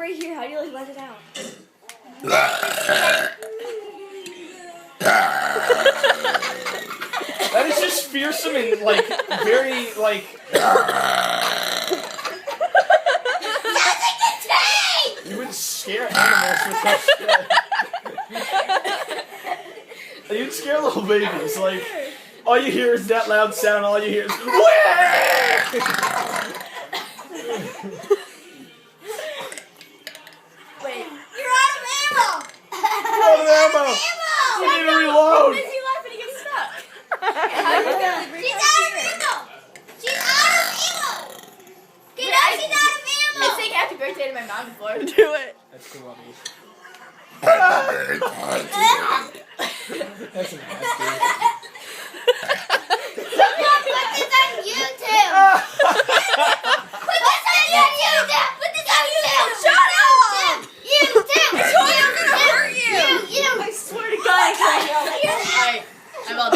right here. How do you like let it out? That is just fearsome and like very like. You would scare animals with that shit. You'd scare little babies. Like all you hear is that loud sound. All you hear is. Wait. You're out of ammo! You're out of ammo! You need to reload! Why is he laughing? He gets stuck. She's out of ammo! She's out of ammo! Get out, she's out of ammo! I sang happy birthday to my mom before. Do it. That's too funny. Put That's nasty. this on YouTube! Put this on YouTube! Put this on YouTube! Shut up! YouTube! I told you I'm gonna hurt you! You! I swear to God, I can't. Alright, I'm all done.